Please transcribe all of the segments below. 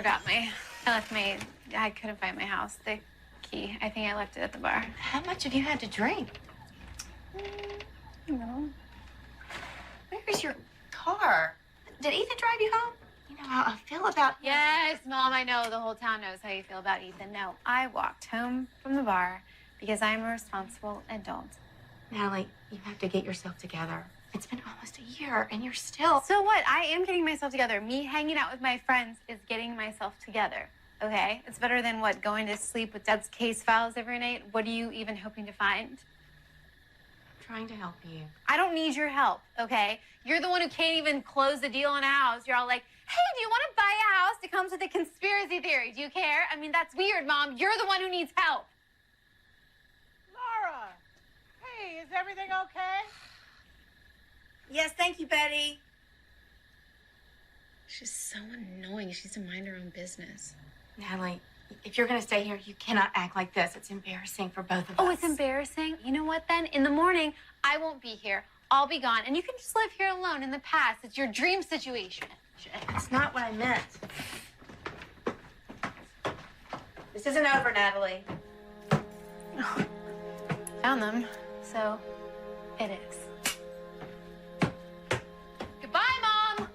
I couldn't find my house. The key. I think I left it at the bar. How much have you had to drink? No. Where's your car? Did Ethan drive you home? You know how I feel about him. Yes, Mom, I know. The whole town knows how you feel about Ethan. No, I walked home from the bar because I'm a responsible adult. Natalie, you have to get yourself together. It's been almost a year, and you're still... So what? I am getting myself together. Me hanging out with my friends is getting myself together, okay? It's better than, what, going to sleep with Dad's case files every night? What are you even hoping to find? I'm trying to help you. I don't need your help, okay? You're the one who can't even close the deal on a house. You're all like, hey, do you want to buy a house? It comes with a conspiracy theory. Do you care? I mean, that's weird, Mom. You're the one who needs help. Laura, hey, is everything okay? Yes, thank you, Betty. She's so annoying. She needs to mind her own business. Natalie, if you're going to stay here, you cannot act like this. It's embarrassing for both of us. Oh, it's embarrassing? You know what, then? In the morning, I won't be here. I'll be gone. And you can just live here alone in the past. It's your dream situation. It's not what I meant. This isn't over, Natalie. Oh, found them, so it is. Goodbye, Mom!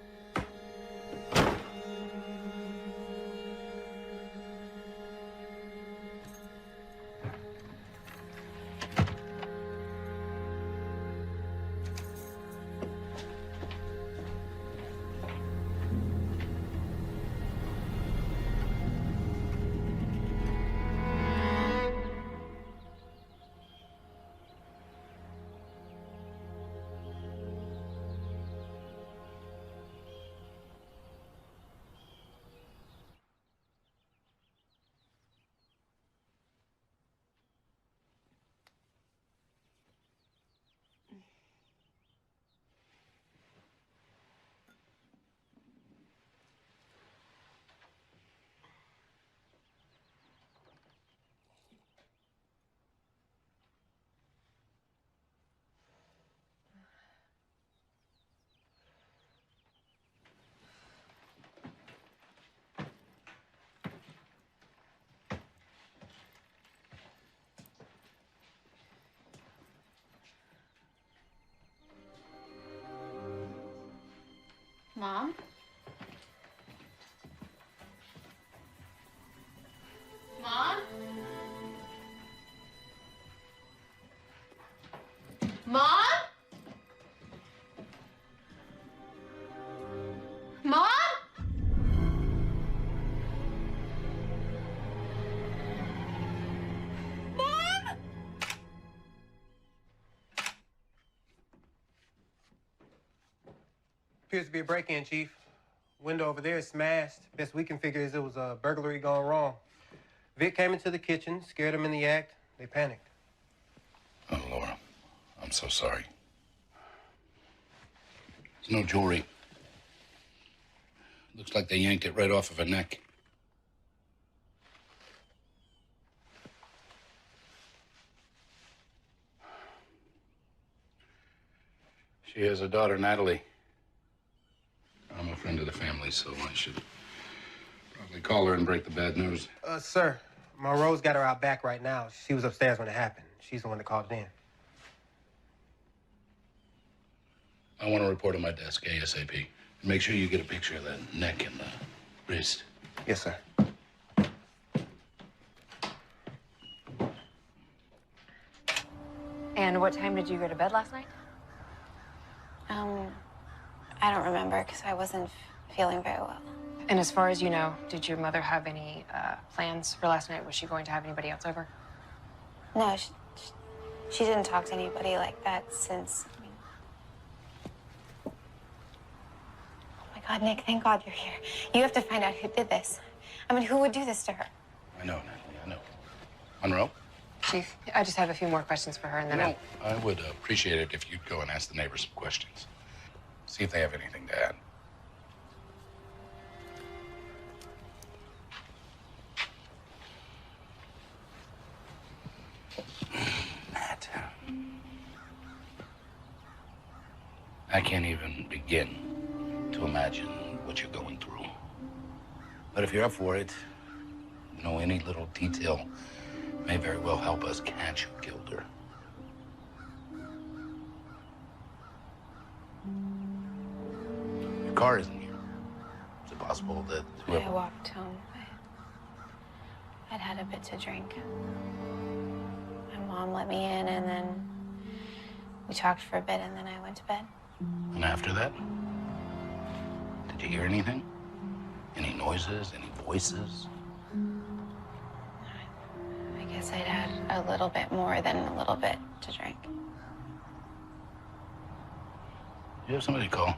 Mom? Mom? Mom? Mom? Mom? Appears to be a break-in, Chief. Window over there is smashed. Best we can figure is it was a burglary gone wrong. Vic came into the kitchen, scared him in the act. They panicked. Oh, Laura, I'm so sorry. There's no jewelry. Looks like they yanked it right off of her neck. She has a daughter, Natalie. I'm a friend of the family, so I should probably call her and break the bad news. Sir, Monroe's got her out back right now. She was upstairs when it happened. She's the one that called it in. I want to report on my desk ASAP. Make sure you get a picture of that neck and the wrist. Yes, sir. And what time did you go to bed last night? I don't remember because I wasn't feeling very well. And as far as you know, did your mother have any plans for last night? Was she going to have anybody else over? No, she didn't talk to anybody like that since... Oh my God, Nick, thank God you're here. You have to find out who did this. I mean, who would do this to her? I know, Natalie, I know. Monroe? Chief, I just have a few more questions for her, and then I would appreciate it if you'd go and ask the neighbors some questions. See if they have anything to add. Matt. I can't even begin to imagine what you're going through. But if you're up for it, you know, any little detail may very well help us catch who killed her. Your car isn't here. Is it possible that whoever... I walked home. I'd had a bit to drink. My mom let me in, and then we talked for a bit, and then I went to bed. And after that? Did you hear anything? Any noises, any voices? I guess I'd had a little bit more than a little bit to drink. You have somebody to call?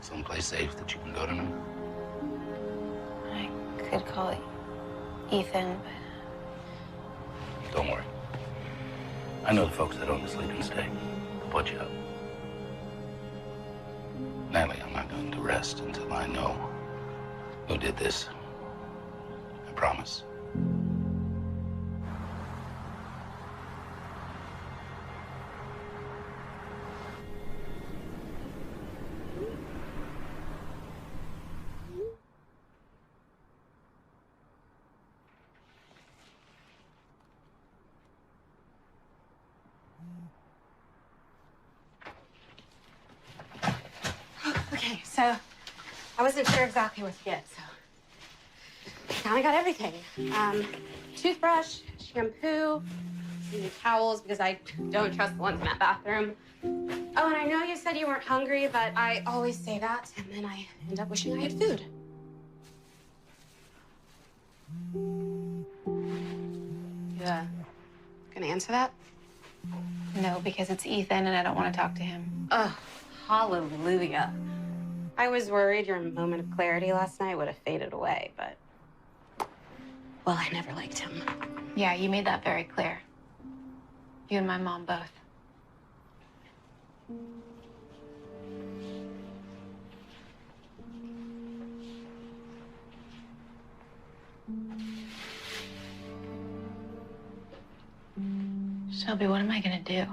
Someplace safe that you can go tonight? I could call Ethan, but Don't worry. I know the folks that own the Sleep and Stay. They'll put you up. Natalie, I'm not going to rest until I know who did this. I promise. Okay, so I wasn't sure exactly what to get, so now I got everything. Toothbrush, shampoo, new towels because I don't trust the ones in that bathroom. Oh, and I know you said you weren't hungry, but I always say that, and then I end up wishing I had food. Yeah. Gonna answer that? no, because it's Ethan, and I don't want to talk to him. Oh, hallelujah. I was worried your moment of clarity last night would have faded away, but... Well, I never liked him. Yeah, you made that very clear. You and my mom both. Shelby, what am I gonna do?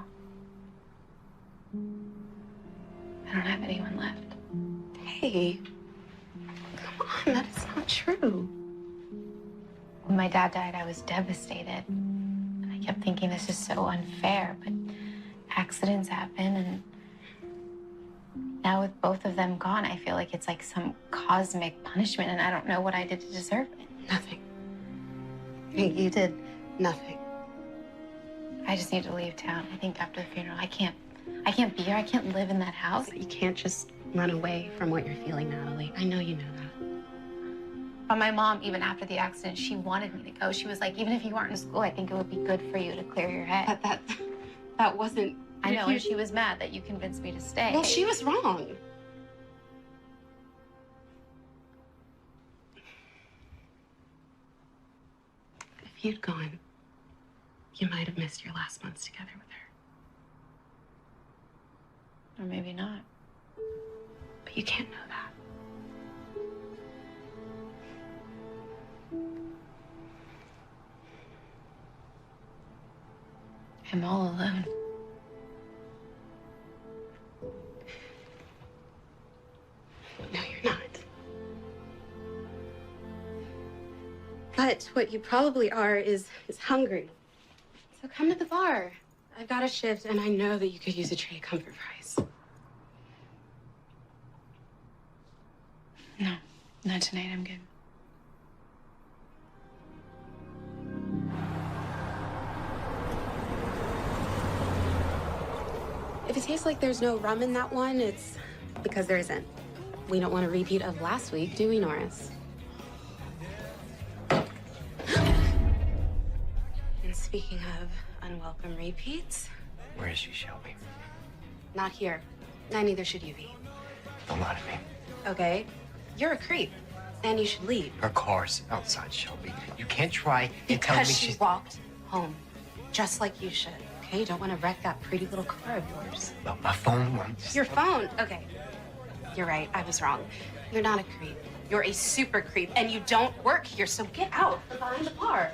I don't have anyone left. Hey, come on, that is not true. When my dad died, I was devastated. And I kept thinking this is so unfair, but accidents happen, and now with both of them gone, I feel like it's like some cosmic punishment, and I don't know what I did to deserve it. Nothing. Hey, you did nothing. I just need to leave town. I think after the funeral, I can't be here. I can't live in that house. You can't just run away from what you're feeling, Natalie. I know you know that. But my mom, even after the accident, she wanted me to go. She was like, even if you aren't in school, I think it would be good for you to clear your head. That wasn't... I know, and she was mad that you convinced me to stay. Well, she was wrong. If you'd gone, you might have missed your last months together with her. Or maybe not. But you can't know that. I'm all alone. No, you're not. But what you probably are is hungry. So come to the bar. I've got a shift, and I know that you could use a tray of comfort fries. No, not tonight. I'm good. If it tastes like there's no rum in that one, it's because there isn't. We don't want a repeat of last week, do we, Norris? And speaking of unwelcome repeats... Where is she, Shelby? Not here. And neither should you be. Don't lie to me. Okay? You're a creep, and you should leave. Her car's outside, Shelby. You can't try and tell me Because she she's... walked home, just like you should. Okay? You don't want to wreck that pretty little car of yours. Well, my phone won't... Your phone? Okay. You're right. I was wrong. You're not a creep. You're a super creep, and you don't work here, so get out from behind the bar.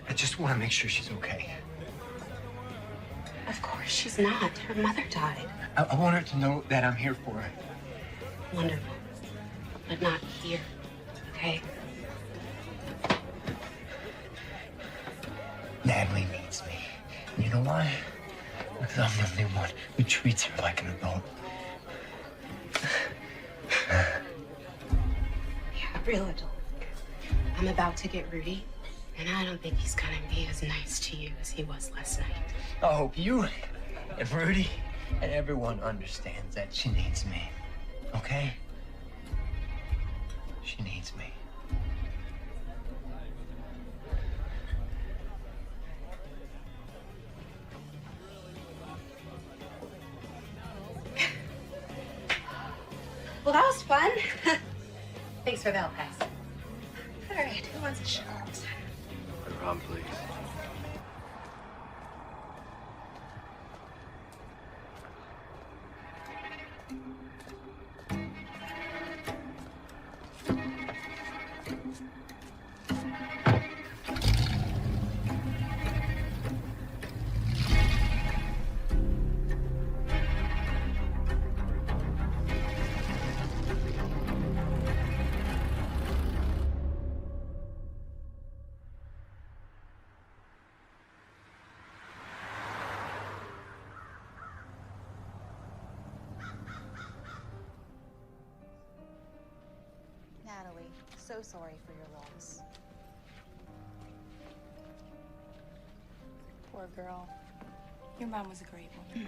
I just want to make sure she's okay. Of course she's not. Her mother died. I want her to know that I'm here for her. Wonderful. but not here, okay? Natalie needs me. You know why? Because I'm the only one who treats her like an adult. Yeah, real adult. I'm about to get Rudy, and I don't think he's gonna be as nice to you as he was last night. I hope you and Rudy and everyone understands that she needs me. Okay? She needs me. Well, that was fun. Thanks for the help, guys. All right, who wants a shot? Ron, please. Natalie, so sorry for your loss. Poor girl. Your mom was a great woman.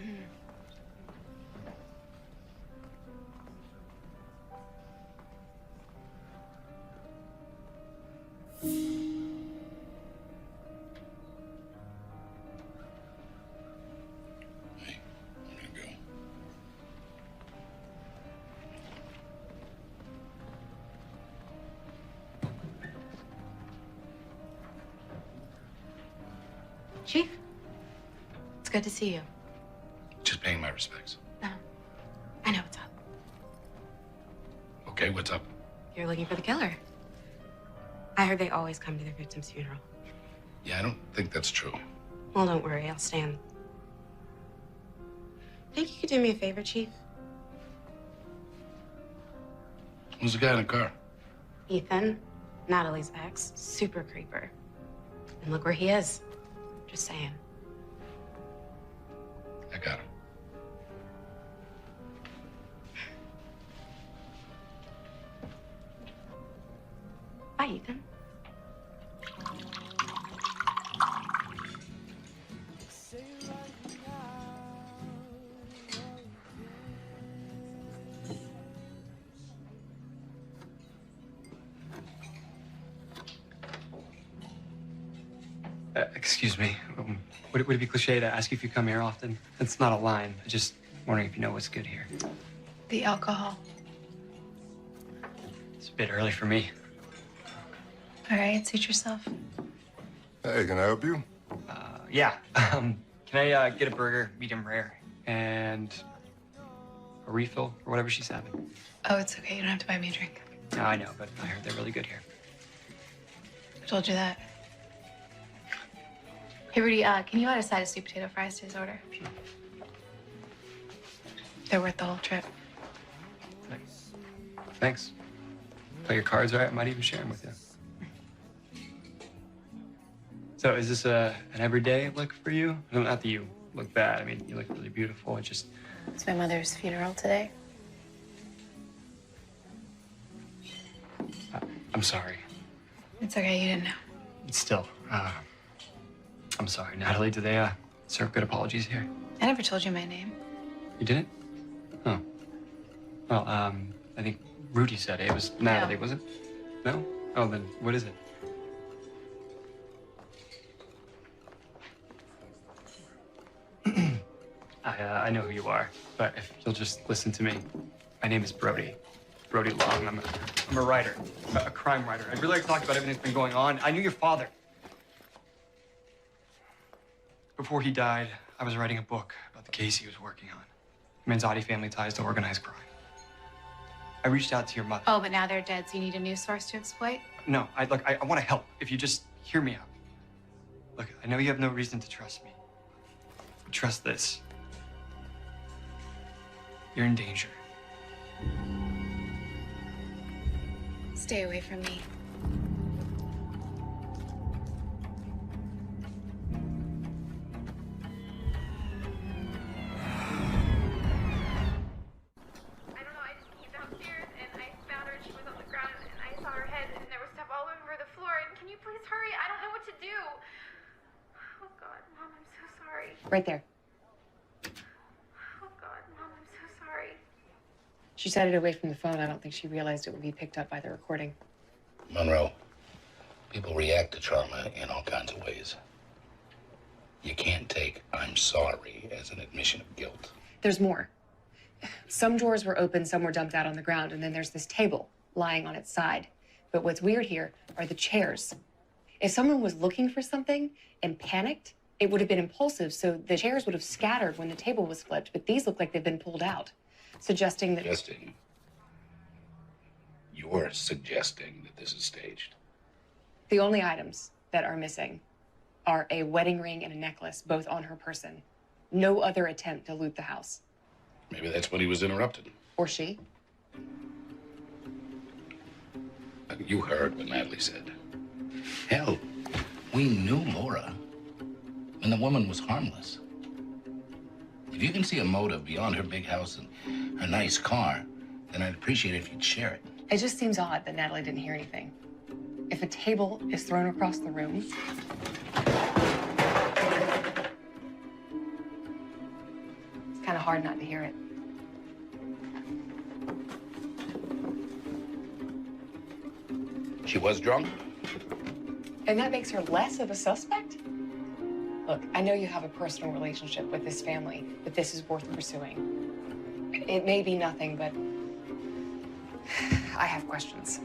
Hey, I'm gonna go. Chief, it's good to see you. Just paying my respects. No, I know what's up. Okay, what's up? You're looking for the killer. I heard they always come to their victim's funeral. Yeah, I don't think that's true. Well, don't worry, I'll stand. Think you could do me a favor, Chief? Who's the guy in the car? Ethan, Natalie's ex, super creeper. And look where he is. Just saying. I got him. Bye, Ethan. Excuse me. Would it be cliche to ask you if you come here often? It's not a line. I'm just wondering if you know what's good here. The alcohol. It's a bit early for me. All right, suit yourself. Hey, can I help you? Yeah. Can I get a burger, medium rare, and a refill or whatever she's having? Oh, it's okay. You don't have to buy me a drink. No, I know, but I heard they're really good here. I told you that. Hey, Rudy, can you add a side of sweet potato fries to his order? Sure. They're worth the whole trip. Thanks. Play your cards right. I might even share them with you. So is this an everyday look for you? No, not that you look bad. I mean, you look really beautiful. It just... It's my mother's funeral today. I'm sorry. It's okay. You didn't know. Still, I'm sorry. Natalie, do they serve good apologies here? I never told you my name. You didn't? Oh. Well, I think Rudy said it. It was Natalie, No. was it? No? Oh, then what is it? I know who you are, but if you'll just listen to me. My name is Brody. Brody Long. I'm a writer, a crime writer. I'd really like to talk about everything that's been going on. I knew your father. Before he died, I was writing a book about the case he was working on. Manzotti family ties to organized crime. I reached out to your mother. Oh, but now they're dead, so you need a news source to exploit? No, I want to help. If you just hear me out. Look, I know you have no reason to trust me. But trust this. You're in danger. Stay away from me. I don't know, I just came downstairs and I found her and she was on the ground and I saw her head and there was stuff all over the floor. And can you please hurry? I don't know what to do. Oh God, Mom, I'm so sorry. Right there. Oh God, Mom, I'm so sorry. She set it away from the phone. I don't think she realized it would be picked up by the recording. Monroe, people react to trauma in all kinds of ways. You can't take "I'm sorry" as an admission of guilt. There's more. Some drawers were open, some were dumped out on the ground, and then there's this table lying on its side. But what's weird here are the chairs. If someone was looking for something and panicked, it would have been impulsive, so the chairs would have scattered when the table was flipped, but these look like they've been pulled out, suggesting that... You're suggesting that this is staged. The only items that are missing are a wedding ring and a necklace, both on her person. No other attempt to loot the house. Maybe that's when he was interrupted. Or she. You heard what Natalie said. Hell, we knew Laura, and the woman was harmless. If you can see a motive beyond her big house and her nice car, then I'd appreciate it if you'd share it. It just seems odd that Natalie didn't hear anything. If a table is thrown across the room, it's kind of hard not to hear it. She was drunk? And that makes her less of a suspect? Look, I know you have a personal relationship with this family, but this is worth pursuing. It may be nothing, but I have questions.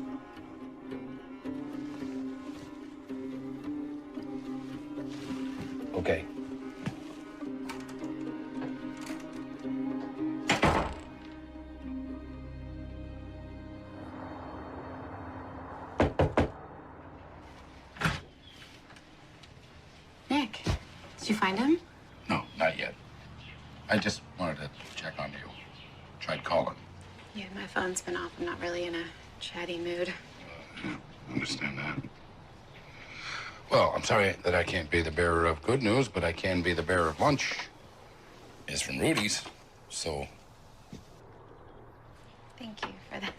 Okay. Nick, did you find him? No, not yet. I just wanted to check on you. Tried calling. Yeah, my phone's been off. I'm not really in a chatty mood. Understand that. Well, I'm sorry that I can't be the bearer of good news, but I can be the bearer of lunch. It's from Rudy's, so... Thank you for this.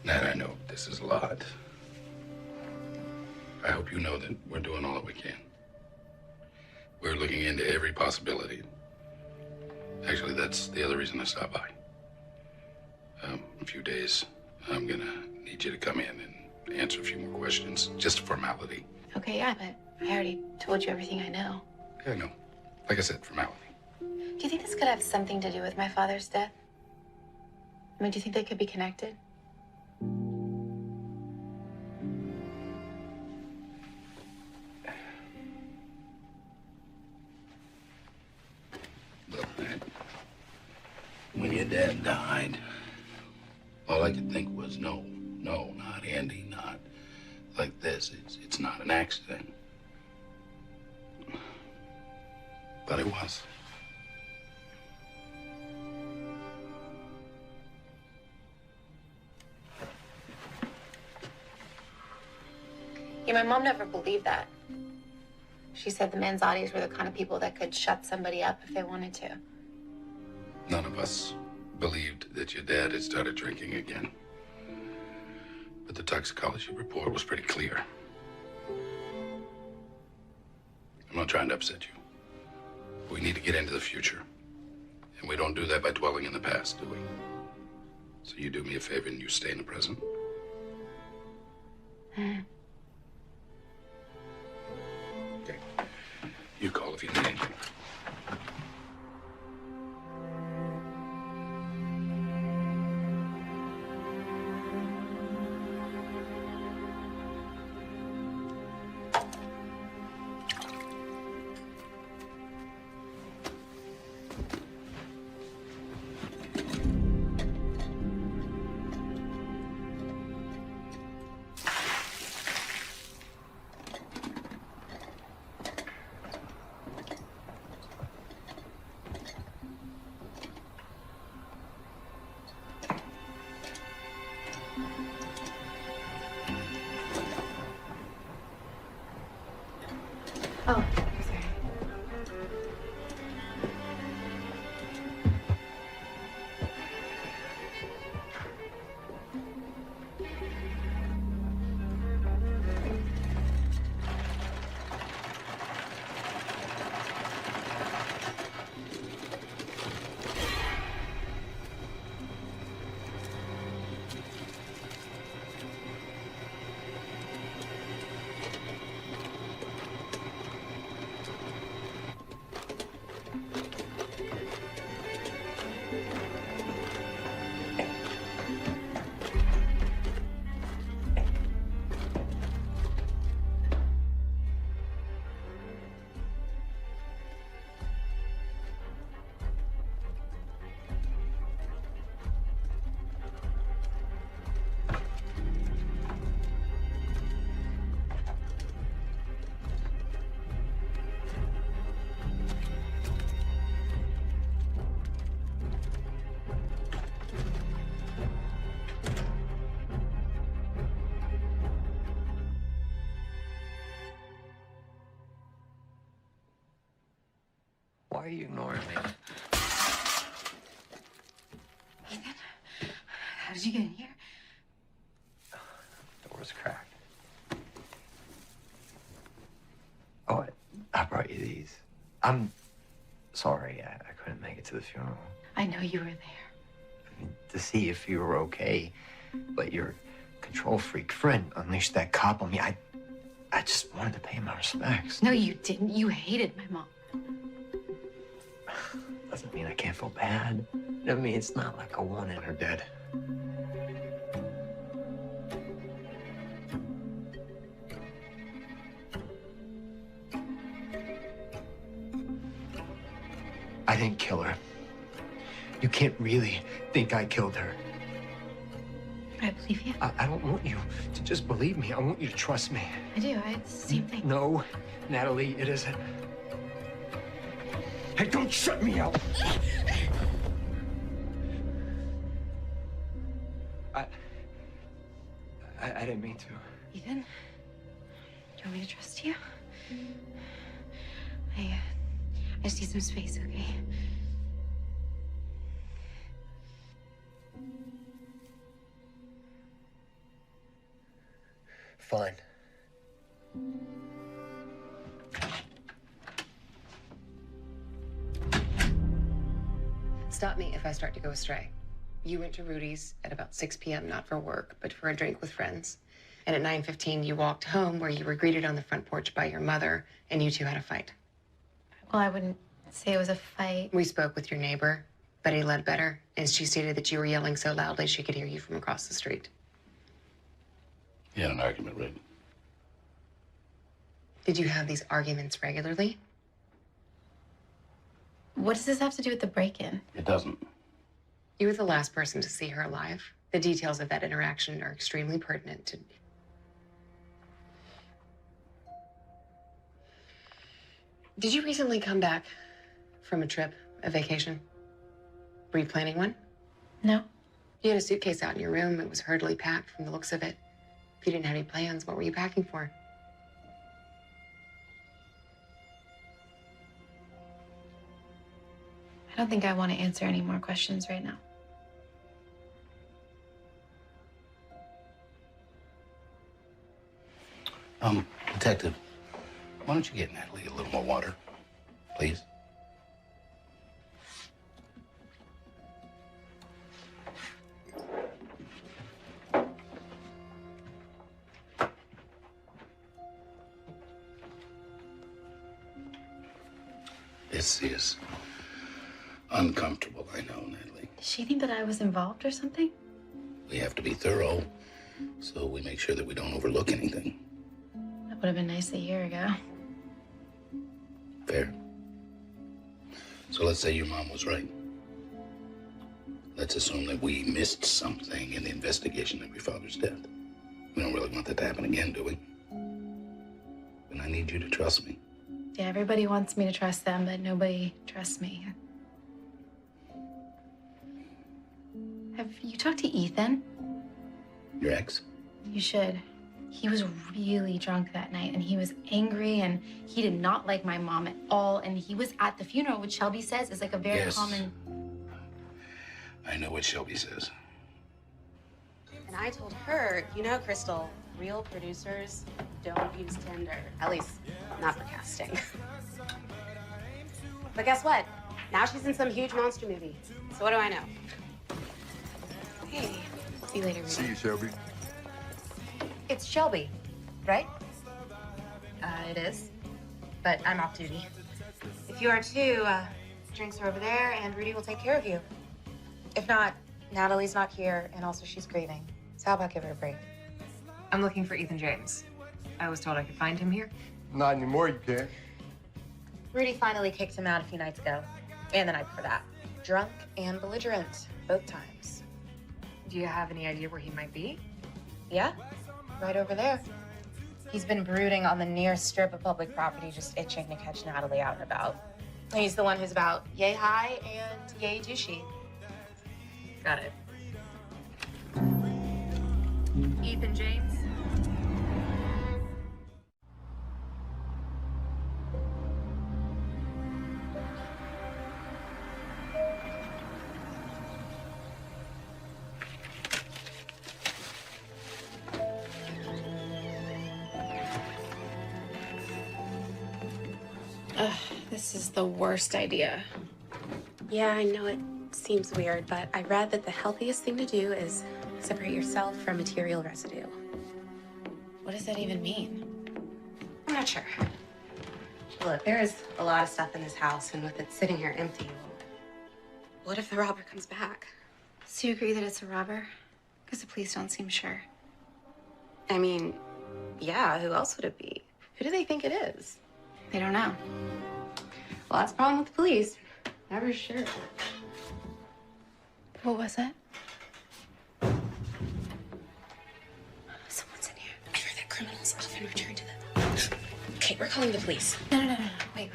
Nat, I know this is a lot. I hope you know that we're doing all that we can. We're looking into every possibility. Actually, that's the other reason I stopped by. A few days, I'm gonna need you to come in and answer a few more questions. Just a formality. Okay, yeah, but I already told you everything I know. Yeah, I know. Like I said, formality. Do you think this could have something to do with my father's death? I mean, do you think they could be connected? Look, Nat, when your dad died, all I could think was no, not Andy, not like this. It's not an accident. But it was. Yeah, my mom never believed that. She said the Manzottis were the kind of people that could shut somebody up if they wanted to. None of us believed that your dad had started drinking again. But the toxicology report was pretty clear. I'm not trying to upset you. We need to get into the future. And we don't do that by dwelling in the past, do we? So you do me a favor and you stay in the present. Okay. You call if you need anything. Oh, I'm sorry. Why are you ignoring me? Ethan, how did you get in here? Door was cracked. Oh, I brought you these. I'm sorry I couldn't make it to the funeral. I know you were there. To see if you were okay, but your control freak friend unleashed that cop on me. I just wanted to pay my respects. No, you didn't. You hated my mom. Doesn't mean I can't feel bad. I mean, it's not like I wanted her dead. I didn't kill her. You can't really think I killed her. I believe you. I don't want you to just believe me. I want you to trust me. I do. It's the same thing. No, Natalie, it isn't. Hey, don't shut me out. I didn't mean to. Ethan, do you want me to trust you? I just need some space, okay? Fine. Stop me if I start to go astray. You went to Rudy's at about 6 p.m., not for work, but for a drink with friends. And at 9:15, you walked home where you were greeted on the front porch by your mother, and you two had a fight. Well, I wouldn't say it was a fight. We spoke with your neighbor, Betty Ledbetter, and she stated that you were yelling so loudly she could hear you from across the street. You had an argument, right? Did you have these arguments regularly? What does this have to do with the break-in? It doesn't. You were the last person to see her alive. The details of that interaction are extremely pertinent to... Did you recently come back from a trip, a vacation? Were you planning one? No. You had a suitcase out in your room. It was hurriedly packed from the looks of it. If you didn't have any plans, what were you packing for? I don't think I want to answer any more questions right now. Detective, why don't you get Natalie a little more water, please? This is uncomfortable, I know, Natalie. Does she think that I was involved or something? We have to be thorough, so we make sure that we don't overlook anything. That would have been nice a year ago. Fair. So let's say your mom was right. Let's assume that we missed something in the investigation of your father's death. We don't really want that to happen again, do we? But I need you to trust me. Yeah, everybody wants me to trust them, but nobody trusts me. Have you talked to Ethan? Your ex? You should. He was really drunk that night, and he was angry, and he did not like my mom at all. And he was at the funeral, which Shelby says is like a very Yes. common. I know what Shelby says. And I told her, you know, Crystal, real producers don't use Tinder. At least, not for casting. But guess what? Now she's in some huge monster movie. So what do I know? Hey, see you later, Rudy. See you, Shelby. It's Shelby, right? It is. But I'm off duty. If you are too, drinks are over there, and Rudy will take care of you. If not, Natalie's not here, and also she's grieving. So how about give her a break? I'm looking for Ethan James. I was told I could find him here. Not anymore, you can't. Rudy finally kicked him out a few nights ago. And the night before that. Drunk and belligerent, both times. Do you have any idea where he might be? Yeah, right over there. He's been brooding on the near strip of public property, just itching to catch Natalie out and about. He's the one who's about yay high and yay douchey. Got it. Ethan James? This is the worst idea. Yeah, I know it seems weird, but I read that the healthiest thing to do is separate yourself from material residue. What does that even mean? I'm not sure. Look, there is a lot of stuff in this house, and with it sitting here empty, what if the robber comes back? So you agree that it's a robber? Because the police don't seem sure. I mean, yeah, who else would it be? Who do they think it is? They don't know. Well, that's the problem with the police. Never sure. What was it? Someone's in here. I heard that criminals often return to them. Okay, we're calling the police. No. Wait.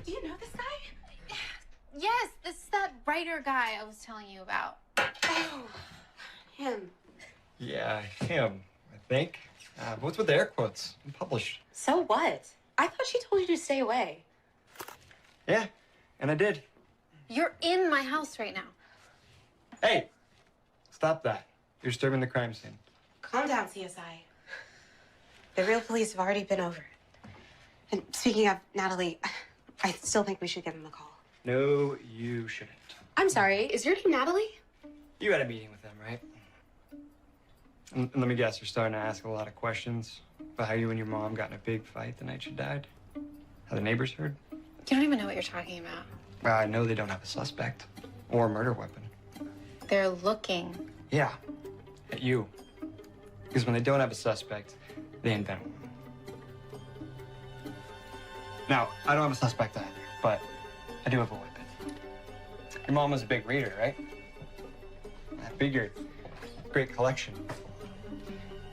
Do you know this guy? Yes, this is that writer guy I was telling you about. Oh, him. Yeah, him, I think. What's with the air quotes? I'm published. So what? I thought she told you to stay away. Yeah, and I did. You're in my house right now. Hey, stop that. You're disturbing the crime scene. Calm down, CSI. The real police have already been over it. And speaking of Natalie, I still think we should give him a call. No, you shouldn't. I'm sorry, is your name Natalie? You had a meeting with them, right? And let me guess, you're starting to ask a lot of questions about how you and your mom got in a big fight the night she died? How the neighbors heard? You don't even know what you're talking about. Well, I know they don't have a suspect or a murder weapon. They're looking. Yeah, at you. Because when they don't have a suspect, they invent one. Now, I don't have a suspect either, but I do have a weapon. Your mom was a big reader, right? I figured. Great collection.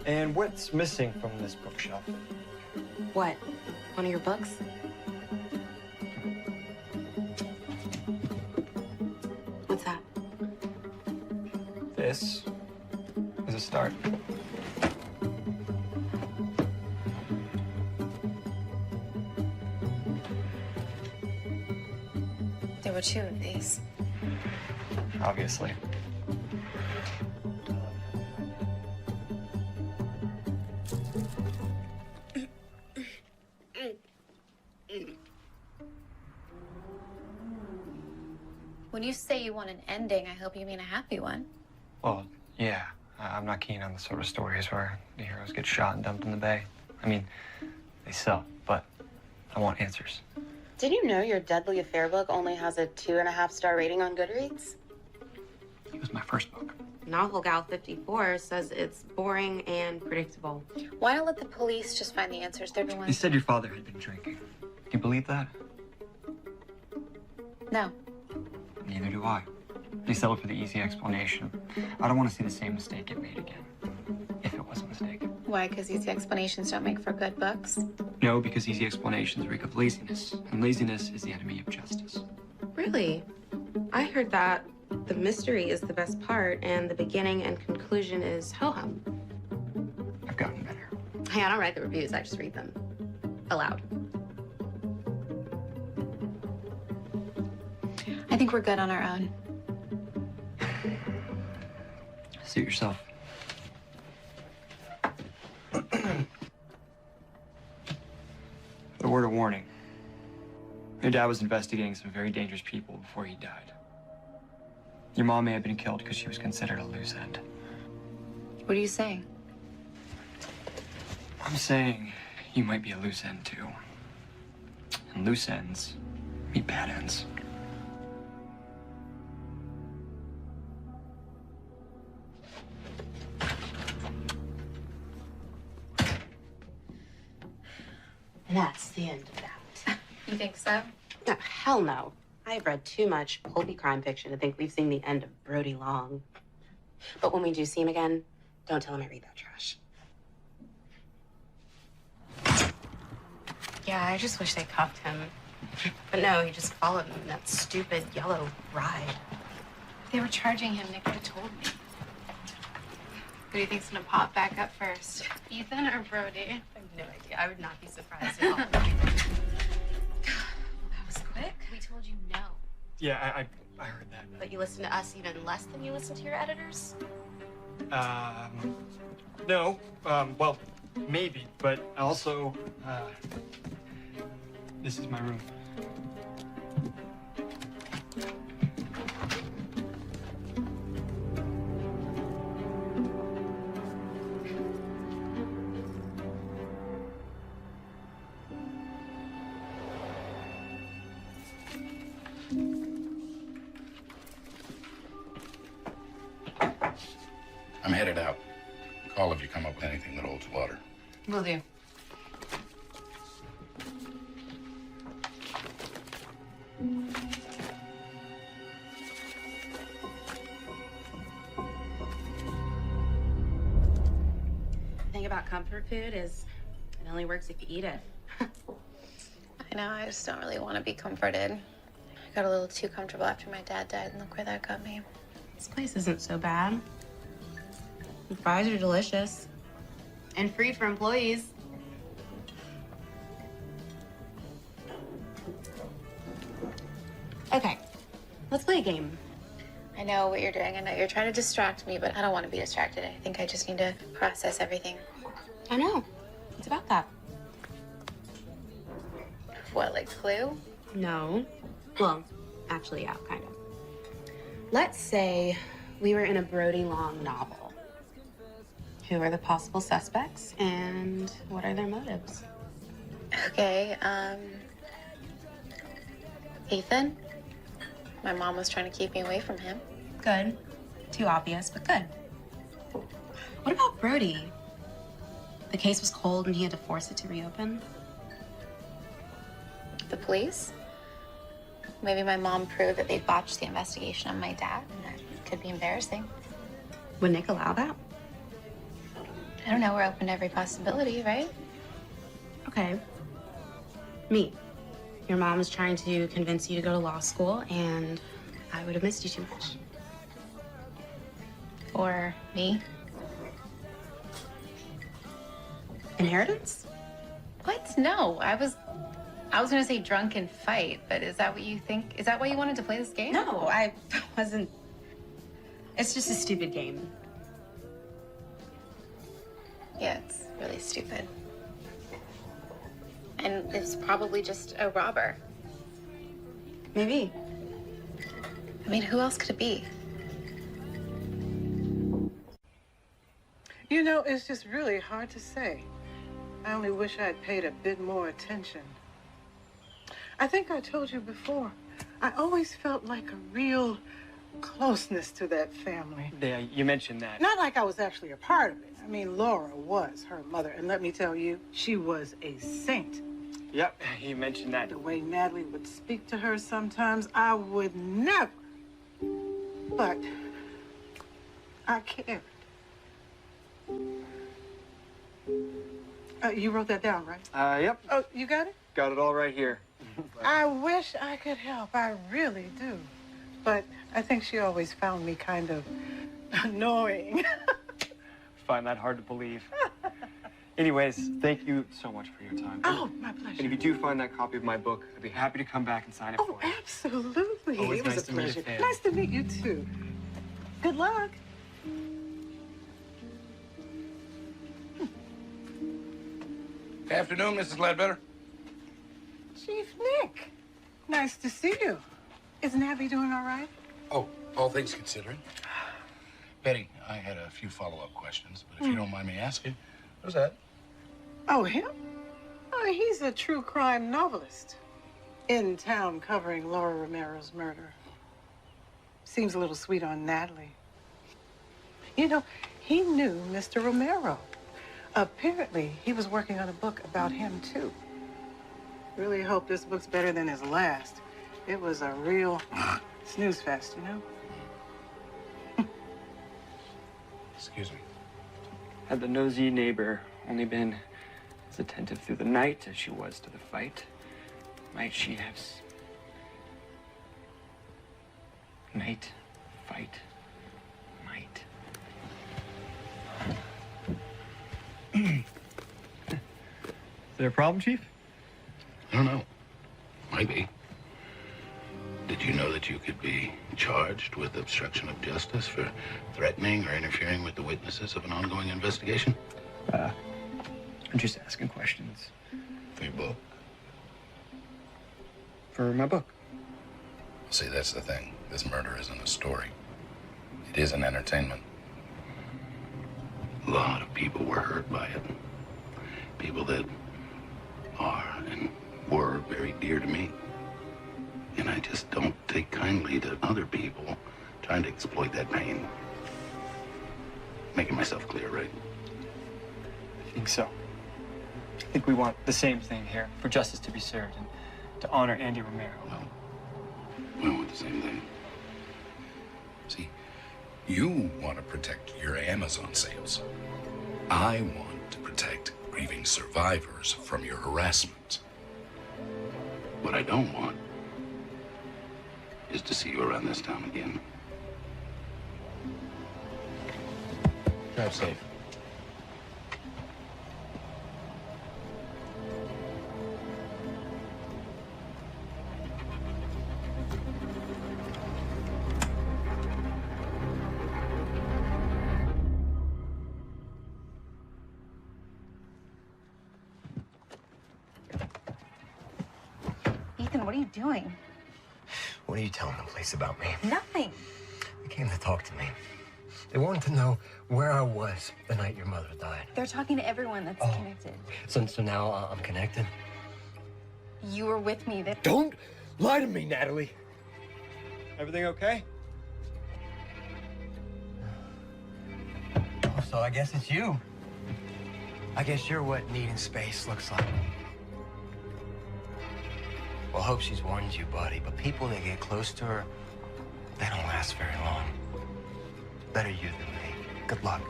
And what's missing from this bookshelf? What? One of your books? What's that? This is a start. There were two of these. Obviously. When you say you want an ending, I hope you mean a happy one. Well, yeah. I'm not keen on the sort of stories where the heroes get shot and dumped in the bay. I mean, they suck, but I want answers. Did you know your Deadly Affair book only has a 2.5-star rating on Goodreads? It was my first book. Novel Gal 54 says it's boring and predictable. Why not let the police just find the answers? They're the They ones. said your father had been drinking. Do you believe that? No. Neither do I. They settled for the easy explanation. I don't want to see the same mistake get made again. If it was a mistake. Why? Because easy explanations don't make for good books? No, because easy explanations reek of laziness. And laziness is the enemy of justice. Really? I heard that the mystery is the best part and the beginning and conclusion is ho-hum. I've gotten better. Hey, I don't write the reviews, I just read them. Aloud. I think we're good on our own. Suit yourself. A word of warning. Your dad was investigating some very dangerous people before he died. Your mom may have been killed because she was considered a loose end. What are you saying? I'm saying you might be a loose end too. And loose ends meet bad ends. And that's the end of that. You think so? No, hell no. I've read too much pulpy crime fiction to think we've seen the end of Brody Long. But when we do see him again, don't tell him I read that trash. Yeah, I just wish they cuffed him. But no, he just followed me in that stupid yellow ride. They were charging him. Nick would have told me. Who do you think's gonna pop back up first? Ethan or Brody? I have no idea. I would not be surprised at all. That was quick. We told you no. Yeah, I heard that. But you listen to us even less than you listen to your editors? No. Well, maybe, but also, this is my room. I'm headed out. Call if you come up with anything that holds water. Will do. The thing about comfort food is it only works if you eat it. I know, I just don't really want to be comforted. I got a little too comfortable after my dad died, and look where that got me. This place isn't so bad. The fries are delicious. And free for employees. Okay, let's play a game. I know what you're doing. I know you're trying to distract me, but I don't want to be distracted. I think I just need to process everything. I know. It's about that. What, like Clue? No. Well, actually, yeah, kind of. Let's say we were in a Brody Long novel. Who are the possible suspects and what are their motives? Okay, Ethan? My mom was trying to keep me away from him. Good. Too obvious, but good. What about Brody? The case was cold and he had to force it to reopen. The police? Maybe my mom proved that they botched the investigation on my dad, and that could be embarrassing. Would Nick allow that? I don't know, we're open to every possibility, right? Okay. Me. Your mom was trying to convince you to go to law school, and I would have missed you too much. Or me? Inheritance? What? No, I was gonna say drunk and fight, but is that what you think? Is that why you wanted to play this game? No, I wasn't. It's just a stupid game. Yeah, it's really stupid. And it's probably just a robber. Maybe. I mean, who else could it be? You know, it's just really hard to say. I only wish I'd paid a bit more attention. I think I told you before, I always felt like a real closeness to that family. Yeah, you mentioned that. Not like I was actually a part of it. I mean, Laura was her mother, and let me tell you, she was a saint. Yep, you mentioned that. The way Natalie would speak to her sometimes, I would never. But I cared. You wrote that down, right? Yep. Oh, you got it? Got it all right here. I wish I could help. I really do. But I think she always found me kind of annoying. Find that hard to believe. Anyways, thank you so much for your time. Oh, my pleasure. And if you do find that copy of my book, I'd be happy to come back and sign it for you. Absolutely. Always It was nice a to meet a pleasure. fan. Nice to meet you, too. Good luck. Afternoon, Mrs. Ledbetter. Chief Nick. Nice to see you. Is Nabby doing all right? Oh, all things considering. Betty, I had a few follow-up questions, but if you don't mind me asking, who's that? Oh, him? Oh, he's a true crime novelist. In town covering Laura Romero's murder. Seems a little sweet on Natalie. You know, he knew Mr. Romero. Apparently, he was working on a book about him, too. Really hope this book's better than his last. It was a real snooze fest, you know? Excuse me. Had the nosy neighbor only been as attentive through the night as she was to the fight, might she have... Night, fight, might. Is there a problem, Chief? I don't know. Might be. Did you know that you could be charged with obstruction of justice for threatening or interfering with the witnesses of an ongoing investigation? I'm just asking questions. For your book? For my book. See, that's the thing. This murder isn't a story. It is an entertainment. A lot of people were hurt by it. People that are and were very dear to me. And I just don't take kindly to other people trying to exploit that pain. Making myself clear, right? I think so. I think we want the same thing here, for justice to be served and to honor Andy Romero. Well, we want the same thing. See, you want to protect your Amazon sales. I want to protect grieving survivors from your harassment. What I don't want is to see you around this town again. Drive safe. Ethan, what are you doing? What are you telling the police about me? Nothing. They came to talk to me. They wanted to know where I was the night your mother died. They're talking to everyone that's connected. So now I'm connected? You were with me. Don't lie to me, Natalie. Everything okay? Oh, so I guess it's you. I guess you're what needing space looks like. Well, I hope she's warned you, buddy, but people that get close to her, they don't last very long. Better you than me. Good luck.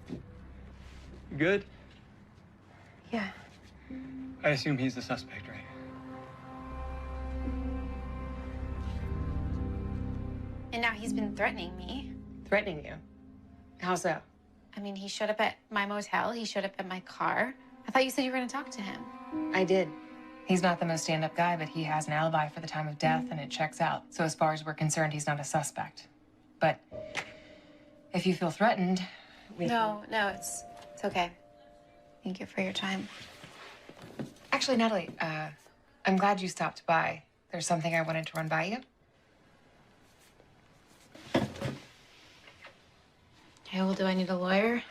You good? Yeah. I assume he's the suspect, right? And now he's been threatening me. Threatening you? How so? I mean, he showed up at my motel. He showed up at my car. I thought you said you were going to talk to him. I did. He's not the most stand-up guy, but he has an alibi for the time of death, and it checks out. So as far as we're concerned, he's not a suspect. But if you feel threatened, No, it's okay. Thank you for your time. Actually, Natalie, I'm glad you stopped by. There's something I wanted to run by you. Okay, well, do I need a lawyer?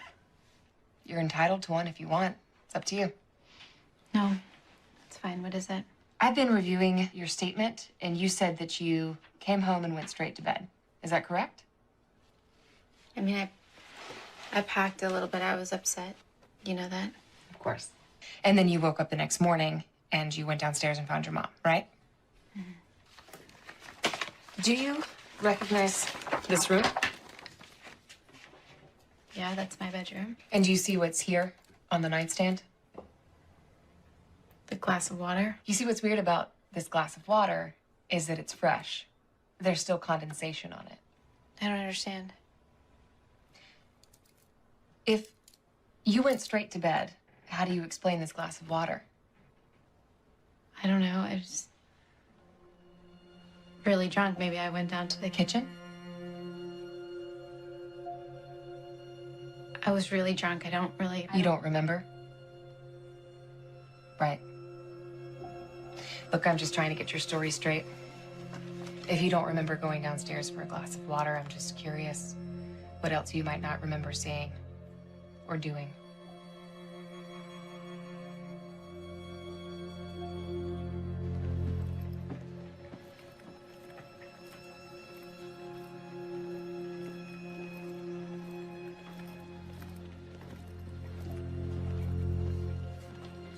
You're entitled to one if you want. It's up to you. No, It's fine. What is it? I've been reviewing your statement, and you said that you came home and went straight to bed. Is that correct? I mean, I packed a little bit. I was upset. You know that? Of course. And then you woke up the next morning, and you went downstairs and found your mom, right? Do you recognize this room? Yeah, that's my bedroom. And do you see what's here on the nightstand? The glass of water. You see what's weird about this glass of water is that it's fresh. There's still condensation on it. I don't understand. If you went straight to bed, how do you explain this glass of water? I don't know. I was really drunk. Maybe I went down to the kitchen. I was really drunk. I don't really... You don't remember? Right. Look, I'm just trying to get your story straight. If you don't remember going downstairs for a glass of water, I'm just curious what else you might not remember seeing or doing.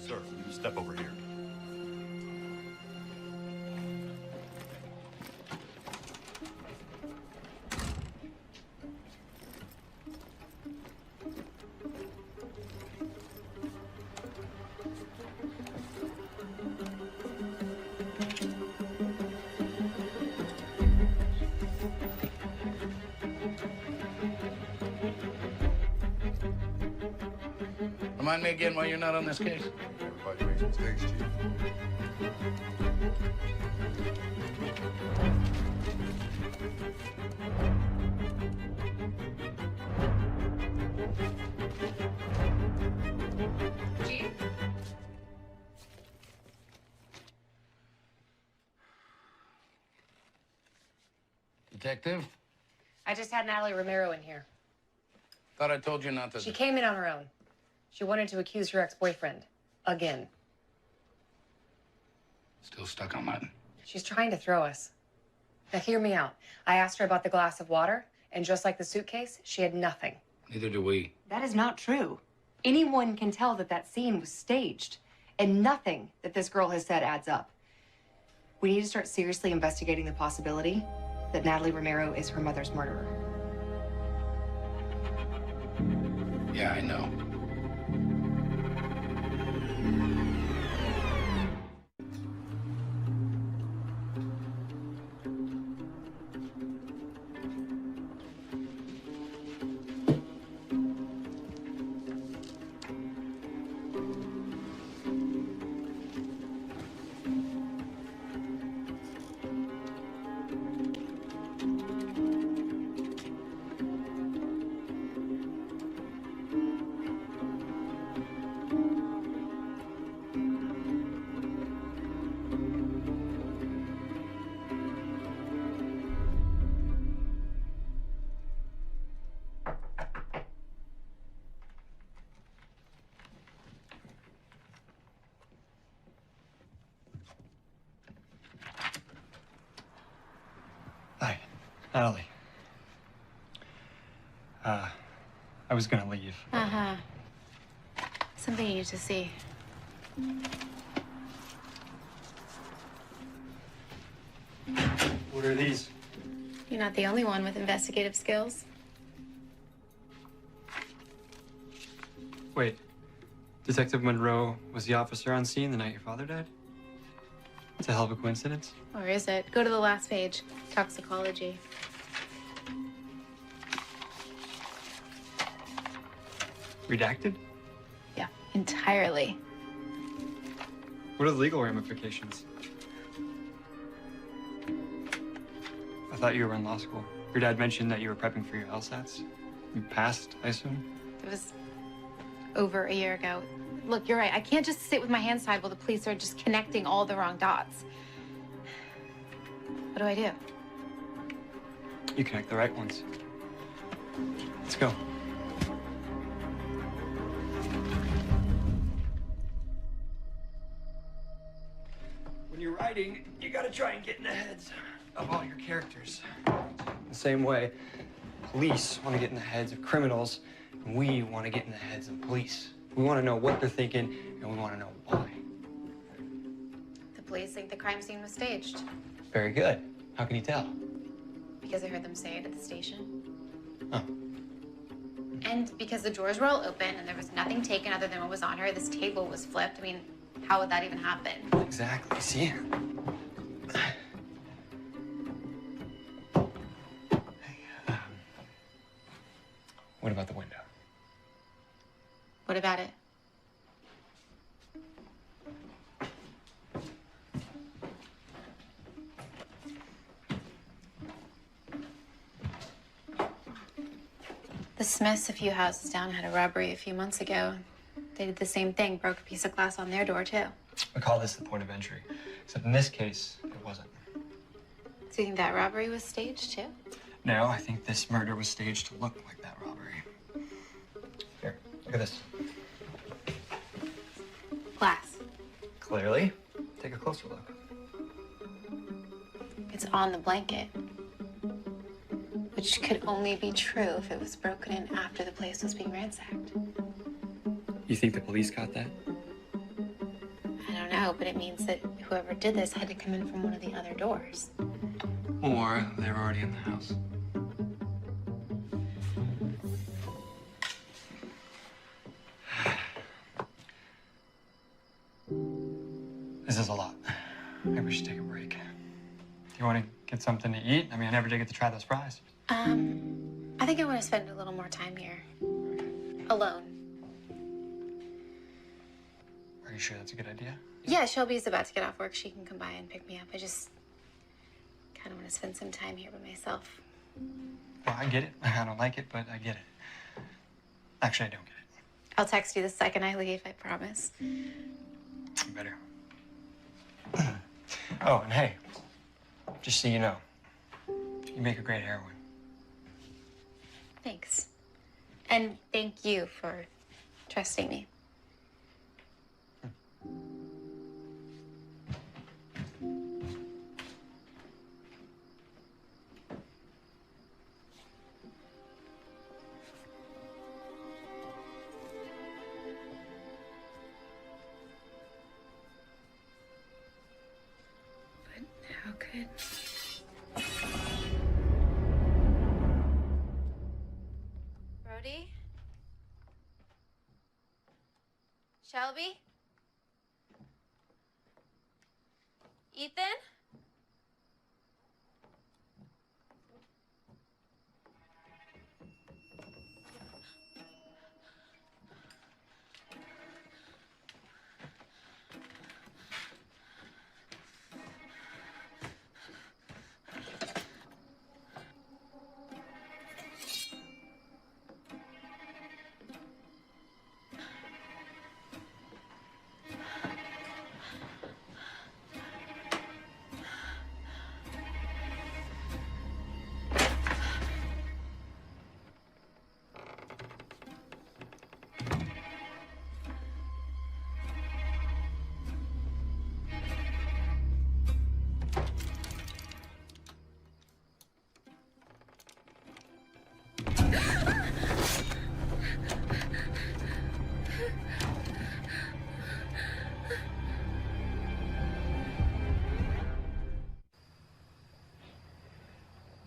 Sir, you step over here. Remind me again why you're not on this case. Everybody makes mistakes, Chief. Chief? Detective? I just had Natalie Romero in here. Thought I told you not to. She came in on her own. She wanted to accuse her ex-boyfriend. Again. Still stuck on that. She's trying to throw us. Now, hear me out. I asked her about the glass of water, and just like the suitcase, she had nothing. Neither do we. That is not true. Anyone can tell that that scene was staged, and nothing that this girl has said adds up. We need to start seriously investigating the possibility that Natalie Romero is her mother's murderer. Yeah, I know. Hi, Natalie. I was gonna leave. Uh-huh. Something you need to see. What are these? You're not the only one with investigative skills. Wait, Detective Monroe was the officer on scene the night your father died? It's a hell of a coincidence. Or is it? Go to the last page. Toxicology. Redacted? Yeah, entirely. What are the legal ramifications? I thought you were in law school. Your dad mentioned that you were prepping for your LSATs. You passed, I assume? It was over a year ago. Look, you're right. I can't just sit with my hands tied while the police are just connecting all the wrong dots. What do I do? You connect the right ones. Let's go. writing, you gotta try and get in the heads of all your characters. The same way, police want to get in the heads of criminals, and we want to get in the heads of police. We want to know what they're thinking, and we want to know why. The police think the crime scene was staged. Very good. How can you tell? Because I heard them say it at the station. Oh. And because the drawers were all open and there was nothing taken other than what was on her, this table was flipped. I mean, how would that even happen? Exactly. See? What about the window? What about it? The Smiths, a few houses down, had a robbery a few months ago. They did the same thing, broke a piece of glass on their door, too. We call this the point of entry. Except in this case, it wasn't. Do you think that robbery was staged, too? No, I think this murder was staged to look like that robbery. Here, look at this. Glass. Clearly. Take a closer look. It's on the blanket. Which could only be true if it was broken in after the place was being ransacked. You think the police caught that? I don't know, but it means that whoever did this had to come in from one of the other doors. Or they were already in the house. This is a lot. Maybe we should take a break. Do you want to get something to eat? I mean, I never did get to try those fries. I think I want to spend a little more time here. Alone. Are you sure that's a good idea? Yeah, Shelby's about to get off work. She can come by and pick me up. I just kind of want to spend some time here by myself. Well, I get it. I don't like it, but I get it. Actually, I don't get it. I'll text you the second I leave, I promise. You better. Oh, and hey, just so you know, you make a great heroine. Thanks. And thank you for trusting me. But how could... Brody? Shelby? Ethan?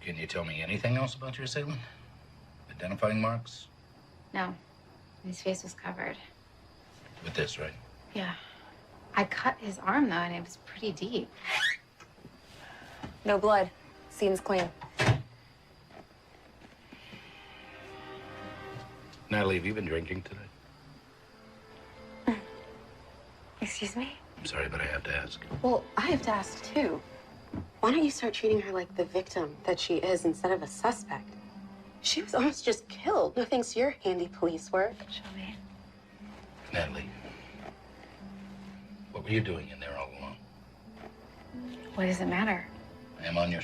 Can you tell me anything else about your assailant? Identifying marks? No. His face was covered. With this, right? Yeah. I cut his arm, though, and it was pretty deep. No blood. Seems clean. Natalie, have you been drinking today? Excuse me? I'm sorry, but I have to ask. Well, I have to ask too. Why don't you start treating her like the victim that she is instead of a suspect? She was almost just killed, no thanks to your handy police work. Shelby. Natalie, what were you doing in there all alone? What does it matter? I am on your